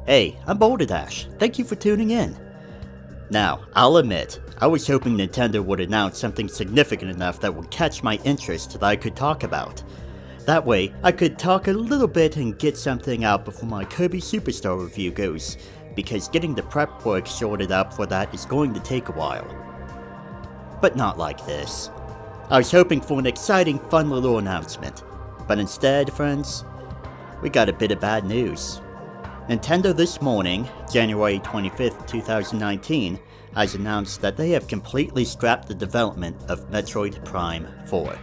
Hey, I'm Boulderdash. Thank you for tuning in. Now, I'll admit, I was hoping Nintendo would announce something significant enough that would catch my interest that I could talk about. That way, I could talk a little bit and get something out before my Kirby Superstar review goes, because getting the prep work sorted up for that is going to take a while. But not like this. I was hoping for an exciting, fun little announcement, but instead, friends, we got a bit of bad news. Nintendo this morning, January 25th, 2019, has announced that they have completely scrapped the development of Metroid Prime 4.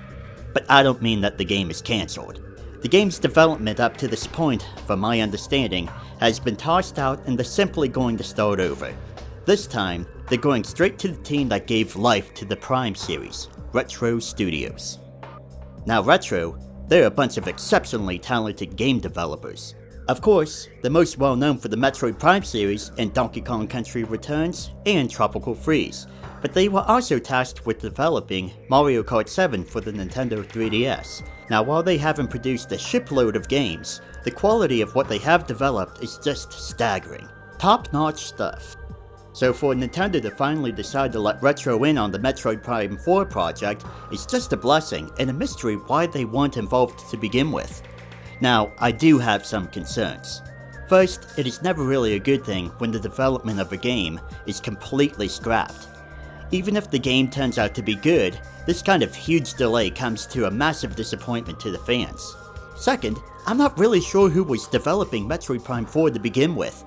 But I don't mean that the game is cancelled. The game's development up to this point, from my understanding, has been tossed out and they're simply going to start over. This time, they're going straight to the team that gave life to the Prime series, Retro Studios. Now Retro, they're a bunch of exceptionally talented game developers. Of course, they're most well known for the Metroid Prime series and Donkey Kong Country Returns and Tropical Freeze, but they were also tasked with developing Mario Kart 7 for the Nintendo 3DS. Now while they haven't produced a shipload of games, the quality of what they have developed is just staggering. Top-notch stuff. So for Nintendo to finally decide to let Retro in on the Metroid Prime 4 project is just a blessing and a mystery why they weren't involved to begin with. Now, I do have some concerns. First, it is never really a good thing when the development of a game is completely scrapped. Even if the game turns out to be good, this kind of huge delay comes to a massive disappointment to the fans. Second, I'm not really sure who was developing Metroid Prime 4 to begin with.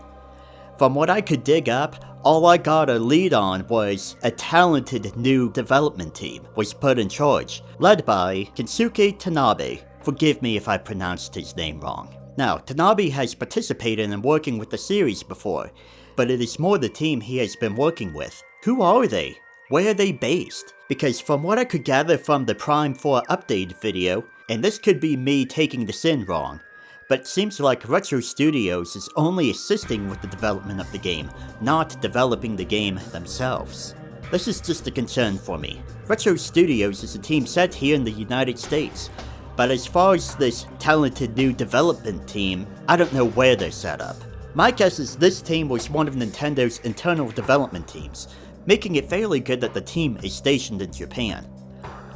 From what I could dig up, all I got a lead on was a talented new development team was put in charge, led by Kensuke Tanabe. Forgive me if I pronounced his name wrong. Now, Tanabe has participated in working with the series before, but it is more the team he has been working with. Who are they? Where are they based? Because from what I could gather from the Prime 4 update video, and this could be me taking this in wrong, but it seems like Retro Studios is only assisting with the development of the game, not developing the game themselves. This is just a concern for me. Retro Studios is a team set here in the United States, but as far as this talented new development team, I don't know where they're set up. My guess is this team was one of Nintendo's internal development teams, making it fairly good that the team is stationed in Japan.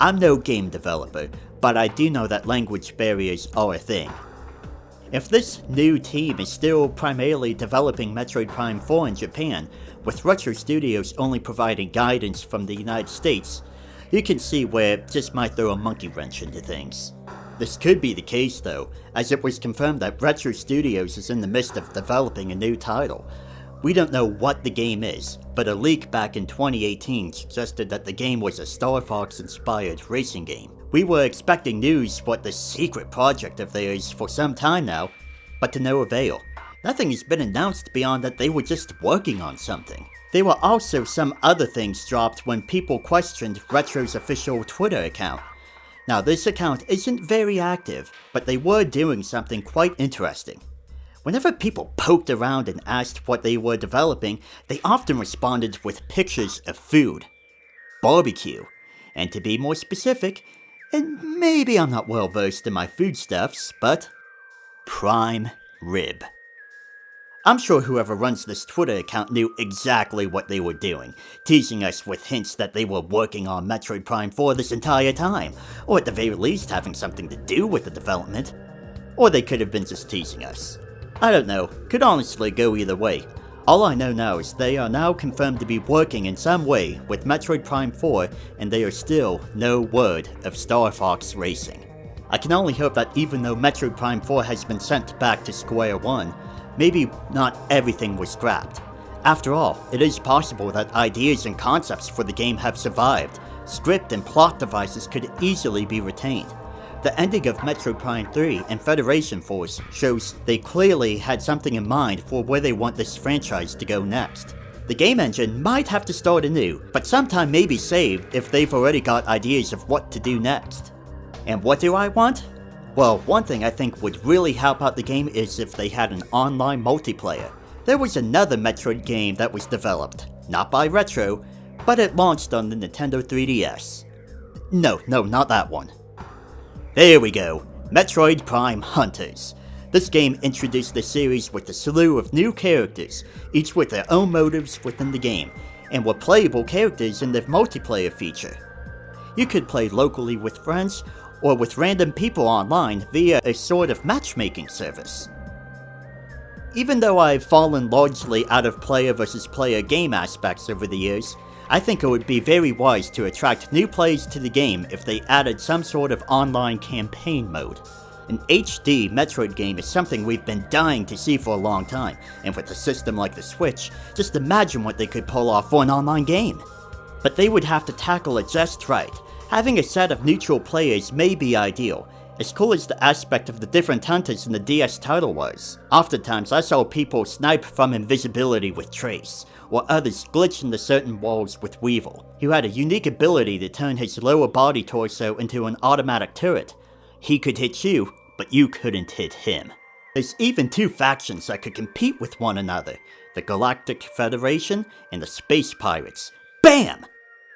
I'm no game developer, but I do know that language barriers are a thing. If this new team is still primarily developing Metroid Prime 4 in Japan, with Retro Studios only providing guidance from the United States, you can see where it just might throw a monkey wrench into things. This could be the case though, as it was confirmed that Retro Studios is in the midst of developing a new title. We don't know what the game is, but a leak back in 2018 suggested that the game was a Star Fox inspired racing game. We were expecting news what the secret project of theirs for some time now, but to no avail. Nothing has been announced beyond that they were just working on something. There were also some other things dropped when people questioned Retro's official Twitter account. Now this account isn't very active, but they were doing something quite interesting. Whenever people poked around and asked what they were developing, they often responded with pictures of food. Barbecue. And to be more specific, and maybe I'm not well versed in my foodstuffs, but prime rib. I'm sure whoever runs this Twitter account knew exactly what they were doing, teasing us with hints that they were working on Metroid Prime 4 this entire time, or at the very least having something to do with the development. Or they could have been just teasing us. I don't know, could honestly go either way. All I know now is they are now confirmed to be working in some way with Metroid Prime 4, and there is still no word of Star Fox Racing. I can only hope that even though Metroid Prime 4 has been sent back to square one, maybe not everything was scrapped. After all, it is possible that ideas and concepts for the game have survived. Script and plot devices could easily be retained. The ending of Metroid Prime 3 and Federation Force shows they clearly had something in mind for where they want this franchise to go next. The game engine might have to start anew, but some time may be saved if they've already got ideas of what to do next. And what do I want? Well, one thing I think would really help out the game is if they had an online multiplayer. There was another Metroid game that was developed, not by Retro, but it launched on the Nintendo 3DS. No, not that one. There we go, Metroid Prime Hunters. This game introduced the series with a slew of new characters, each with their own motives within the game, and were playable characters in the multiplayer feature. You could play locally with friends, or with random people online via a sort of matchmaking service. Even though I've fallen largely out of player versus player game aspects over the years, I think it would be very wise to attract new players to the game if they added some sort of online campaign mode. An HD Metroid game is something we've been dying to see for a long time, and with a system like the Switch, just imagine what they could pull off for an online game. But they would have to tackle it just right. Having a set of neutral players may be ideal, as cool as the aspect of the different hunters in the DS title was. Oftentimes I saw people snipe from invisibility with Trace, or others glitch into certain walls with Weevil, who had a unique ability to turn his lower body torso into an automatic turret. He could hit you, but you couldn't hit him. There's even two factions that could compete with one another, the Galactic Federation and the Space Pirates. BAM!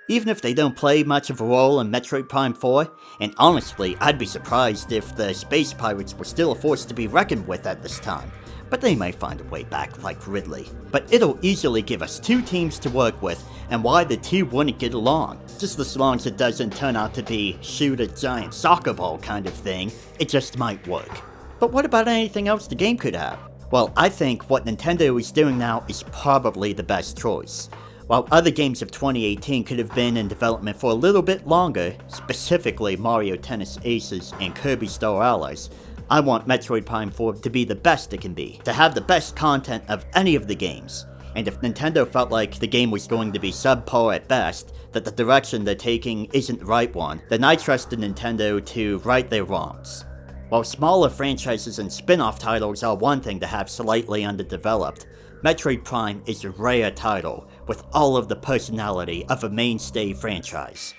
Even if they don't play much of a role in Metroid Prime 4, and honestly, I'd be surprised if the Space Pirates were still a force to be reckoned with at this time, but they might find a way back like Ridley. But it'll easily give us two teams to work with, and why the two wouldn't get along. Just as long as it doesn't turn out to be shoot a giant soccer ball kind of thing, it just might work. But what about anything else the game could have? Well, I think what Nintendo is doing now is probably the best choice. While other games of 2018 could have been in development for a little bit longer, specifically Mario Tennis Aces and Kirby Star Allies, I want Metroid Prime 4 to be the best it can be, to have the best content of any of the games. And if Nintendo felt like the game was going to be subpar at best, that the direction they're taking isn't the right one, then I trusted Nintendo to right their wrongs. While smaller franchises and spin-off titles are one thing to have slightly underdeveloped, Metroid Prime is a rare title, with all of the personality of a mainstay franchise.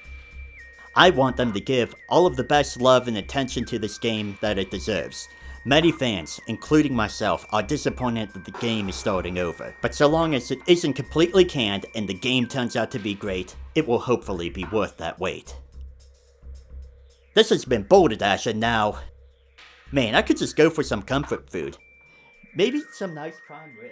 I want them to give all of the best love and attention to this game that it deserves. Many fans, including myself, are disappointed that the game is starting over, but so long as it isn't completely canned and the game turns out to be great, it will hopefully be worth that wait. This has been Boulder Dash, and now... Man, I could just go for some comfort food. Maybe some nice prime rib.